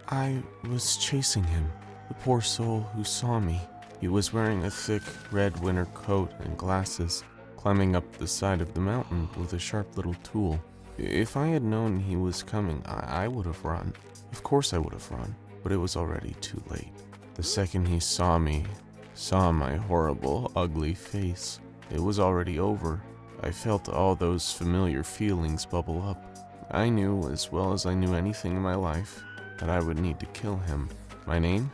I was chasing him, the poor soul who saw me. He was wearing a thick red winter coat and glasses, climbing up the side of the mountain with a sharp little tool. If I had known he was coming, I would have run. Of course I would have run, but it was already too late. The second he saw me, saw my horrible, ugly face, it was already over. I felt all those familiar feelings bubble up. I knew, as well as I knew anything in my life, that I would need to kill him. My name?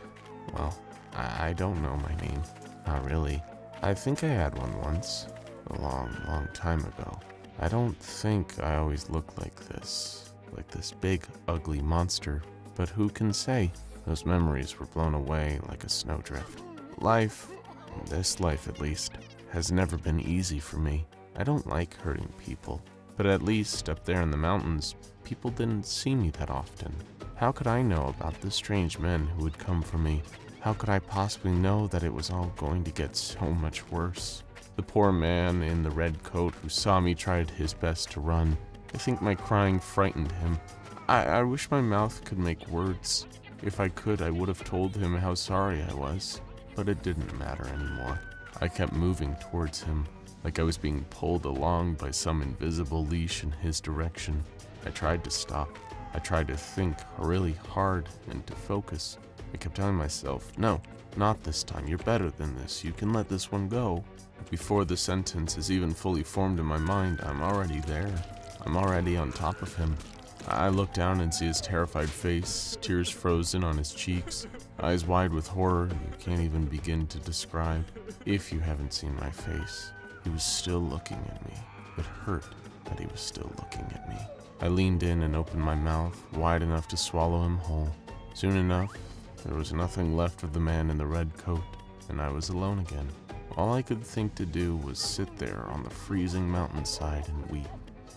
Well, I don't know my name. Not really. I think I had one once, a long time ago. I don't think I always looked like this big, ugly monster, but who can say? Those memories were blown away like a snowdrift. Life, this life at least, has never been easy for me. I don't like hurting people, but at least up there in the mountains, people didn't see me that often. How could I know about the strange men who would come for me? How could I possibly know that it was all going to get so much worse? The poor man in the red coat who saw me tried his best to run. I think my crying frightened him. I wish my mouth could make words. If I could, I would have told him how sorry I was, but it didn't matter anymore. I kept moving towards him, like I was being pulled along by some invisible leash in his direction. I tried to stop. I tried to think really hard and to focus. I kept telling myself, no, not this time. You're better than this. You can let this one go. But before the sentence is even fully formed in my mind, I'm already there. I'm already on top of him. I look down and see his terrified face, tears frozen on his cheeks, eyes wide with horror you can't even begin to describe. If you haven't seen my face, he was still looking at me. It hurt that he was still looking at me. I leaned in and opened my mouth wide enough to swallow him whole. Soon enough, there was nothing left of the man in the red coat, and I was alone again. All I could think to do was sit there on the freezing mountainside and weep.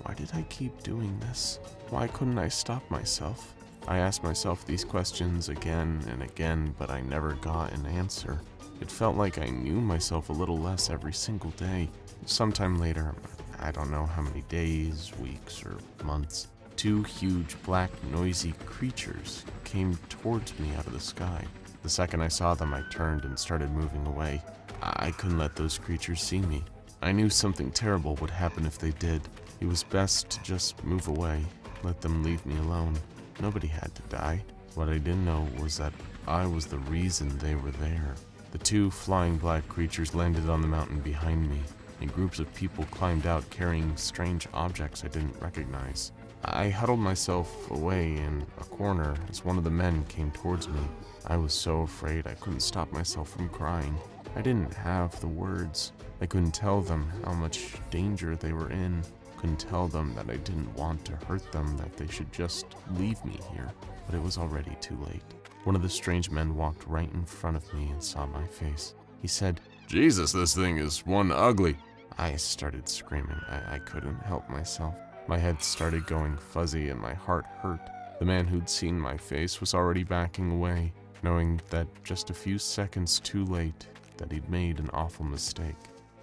Why did I keep doing this? Why couldn't I stop myself? I asked myself these questions again and again, but I never got an answer. It felt like I knew myself a little less every single day. Sometime later, I don't know how many days, weeks, or months, two huge, black, noisy creatures came towards me out of the sky. The second I saw them, I turned and started moving away. I couldn't let those creatures see me. I knew something terrible would happen if they did. It was best to just move away, let them leave me alone. Nobody had to die. What I didn't know was that I was the reason they were there. The two flying black creatures landed on the mountain behind me, and groups of people climbed out carrying strange objects I didn't recognize. I huddled myself away in a corner as one of the men came towards me. I was so afraid I couldn't stop myself from crying. I didn't have the words. I couldn't tell them how much danger they were in. Couldn't tell them that I didn't want to hurt them, that they should just leave me here. But it was already too late. One of the strange men walked right in front of me and saw my face. He said, "Jesus, this thing is one ugly." I started screaming. I couldn't help myself. My head started going fuzzy and my heart hurt. The man who'd seen my face was already backing away, knowing that just a few seconds too late that he'd made an awful mistake.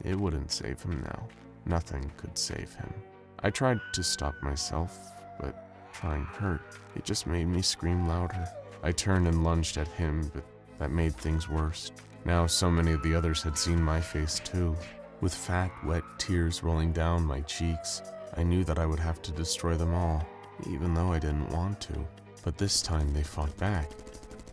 It wouldn't save him now. Nothing could save him. I tried to stop myself, but trying hurt. It just made me scream louder. I turned and lunged at him, but that made things worse. Now so many of the others had seen my face too. With fat, wet tears rolling down my cheeks, I knew that I would have to destroy them all, even though I didn't want to. But this time they fought back.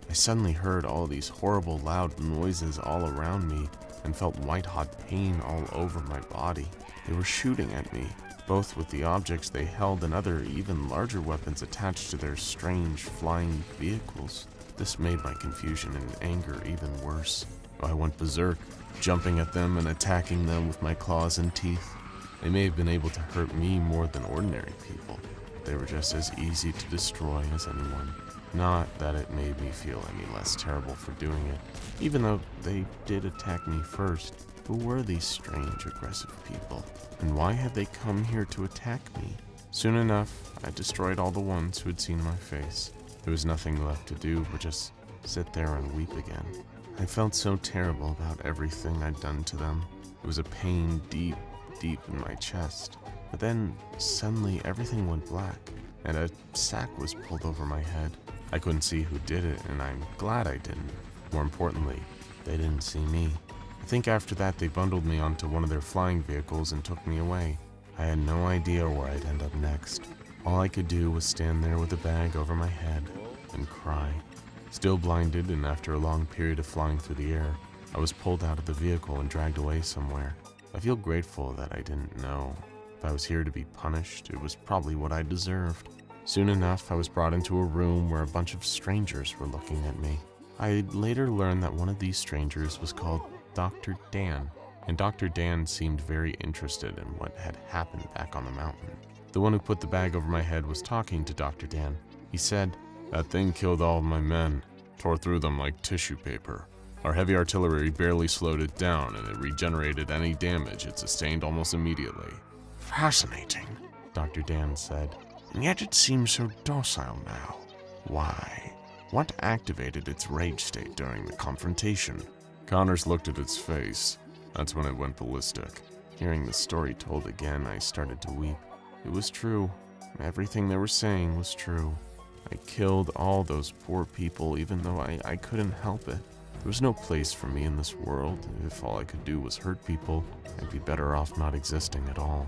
I suddenly heard all these horrible loud noises all around me and felt white-hot pain all over my body. They were shooting at me, both with the objects they held and other, even larger weapons attached to their strange flying vehicles. This made my confusion and anger even worse. I went berserk, jumping at them and attacking them with my claws and teeth. They may have been able to hurt me more than ordinary people, but they were just as easy to destroy as anyone. Not that it made me feel any less terrible for doing it, even though they did attack me first. Who were these strange, aggressive people, and why had they come here to attack me? Soon enough, I destroyed all the ones who had seen my face. There was nothing left to do but just sit there and weep again. I felt so terrible about everything I'd done to them. It was a pain deep in my chest. But then, suddenly, everything went black, and a sack was pulled over my head. I couldn't see who did it, and I'm glad I didn't. More importantly, they didn't see me. I think after that they bundled me onto one of their flying vehicles and took me away. I had no idea where I'd end up next. All I could do was stand there with a bag over my head and cry. Still blinded, and after a long period of flying through the air, I was pulled out of the vehicle and dragged away somewhere. I feel grateful that I didn't know. If I was here to be punished, it was probably what I deserved. Soon enough, I was brought into a room where a bunch of strangers were looking at me. I later learned that one of these strangers was called Dr. Dan, and Dr. Dan seemed very interested in what had happened back on the mountain. The one who put the bag over my head was talking to Dr. Dan. He said, "That thing killed all of my men, tore through them like tissue paper. Our heavy artillery barely slowed it down, and it regenerated any damage it sustained almost immediately." "Fascinating," Dr. Dan said. "And yet it seems so docile now. Why? What activated its rage state during the confrontation?" Connors looked at its face. That's when it went ballistic. Hearing the story told again, I started to weep. It was true. Everything they were saying was true. I killed all those poor people, even though I couldn't help it. There was no place for me in this world. If all I could do was hurt people, I'd be better off not existing at all.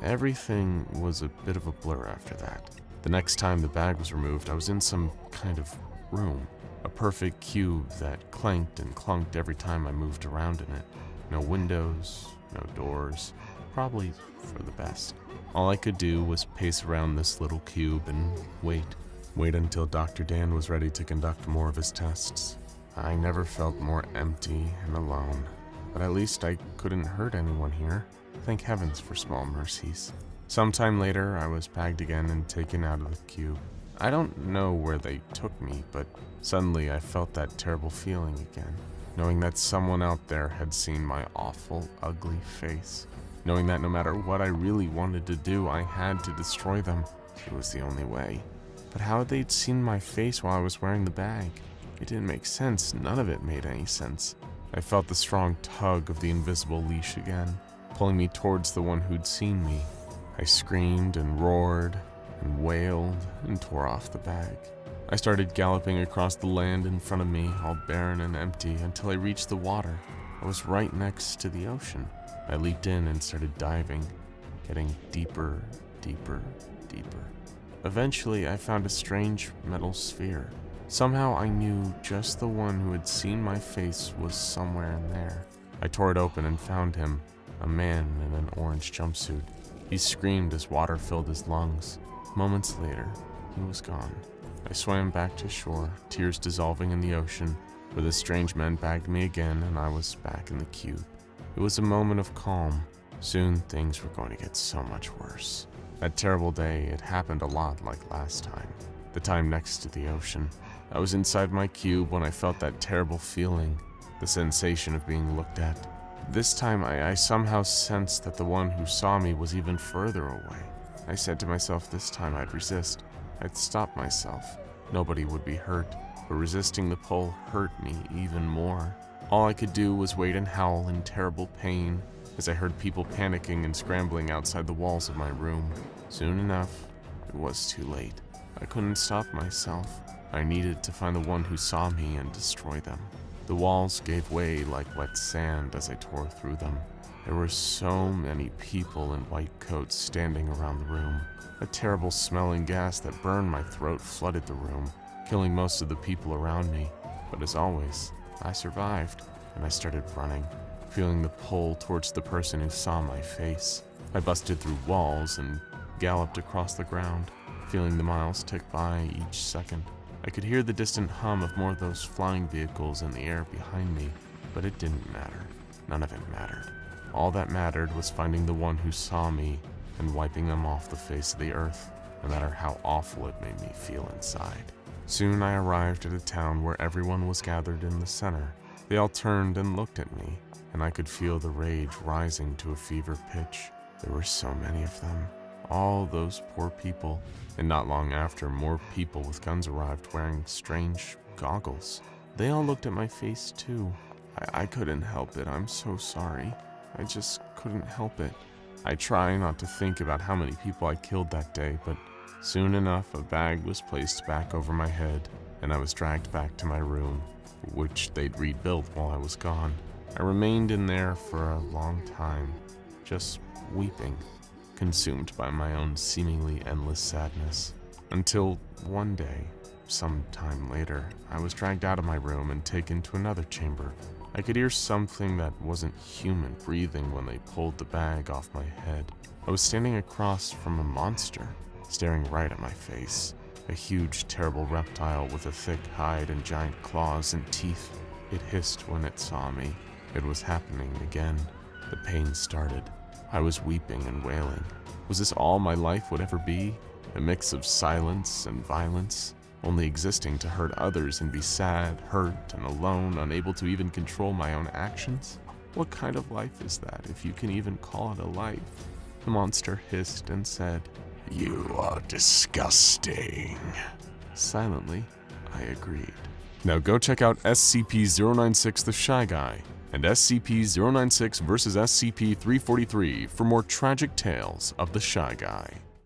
Everything was a bit of a blur after that. The next time the bag was removed, I was in some kind of room. A perfect cube that clanked and clunked every time I moved around in it. No windows, no doors. Probably for the best. All I could do was pace around this little cube and wait. Wait until Dr. Dan was ready to conduct more of his tests. I never felt more empty and alone. But at least I couldn't hurt anyone here. Thank heavens for small mercies. Sometime later, I was bagged again and taken out of the cube. I don't know where they took me, but suddenly I felt that terrible feeling again. Knowing that someone out there had seen my awful, ugly face. Knowing that no matter what I really wanted to do, I had to destroy them. It was the only way. But how had they seen my face while I was wearing the bag? It didn't make sense. None of it made any sense. I felt the strong tug of the invisible leash again, pulling me towards the one who'd seen me. I screamed and roared and wailed and tore off the bag. I started galloping across the land in front of me, all barren and empty, until I reached the water. I was right next to the ocean. I leaped in and started diving, getting deeper, deeper, deeper. Eventually, I found a strange metal sphere. Somehow I knew just the one who had seen my face was somewhere in there. I tore it open and found him, a man in an orange jumpsuit. He screamed as water filled his lungs. Moments later, he was gone. I swam back to shore, tears dissolving in the ocean, where the strange men bagged me again and I was back in the cube. It was a moment of calm. Soon things were going to get so much worse. That terrible day, it happened a lot like last time. The time next to the ocean. I was inside my cube when I felt that terrible feeling, the sensation of being looked at. This time I somehow sensed that the one who saw me was even further away. I said to myself this time I'd resist. I'd stop myself. Nobody would be hurt, but resisting the pull hurt me even more. All I could do was wait and howl in terrible pain as I heard people panicking and scrambling outside the walls of my room. Soon enough, it was too late. I couldn't stop myself. I needed to find the one who saw me and destroy them. The walls gave way like wet sand as I tore through them. There were so many people in white coats standing around the room. A terrible smelling gas that burned my throat flooded the room, killing most of the people around me. But as always, I survived, and I started running, feeling the pull towards the person who saw my face. I busted through walls and galloped across the ground, feeling the miles tick by each second. I could hear the distant hum of more of those flying vehicles in the air behind me, but it didn't matter. None of it mattered. All that mattered was finding the one who saw me and wiping them off the face of the earth, no matter how awful it made me feel inside. Soon I arrived at a town where everyone was gathered in the center. They all turned and looked at me, and I could feel the rage rising to a fever pitch. There were so many of them. All those poor people. And not long after, more people with guns arrived wearing strange goggles. They all looked at my face too. I couldn't help it. I'm so sorry. I just couldn't help it. I try not to think about how many people I killed that day, but Soon enough, a bag was placed back over my head, and I was dragged back to my room, which they'd rebuilt while I was gone. I remained in there for a long time, just weeping, consumed by my own seemingly endless sadness, until one day, some time later, I was dragged out of my room and taken to another chamber. I could hear something that wasn't human breathing when they pulled the bag off my head. I was standing across from a monster, staring right at my face. A huge, terrible reptile with a thick hide and giant claws and teeth. It hissed when it saw me. It was happening again. The pain started. I was weeping and wailing. Was this all my life would ever be? A mix of silence and violence, only existing to hurt others and be sad, hurt, and alone, unable to even control my own actions? What kind of life is that, if you can even call it a life? The monster hissed and said, "You are disgusting." Silently, I agreed. Now go check out SCP-096 The Shy Guy and SCP-096 vs. SCP-343 for more tragic tales of the Shy Guy.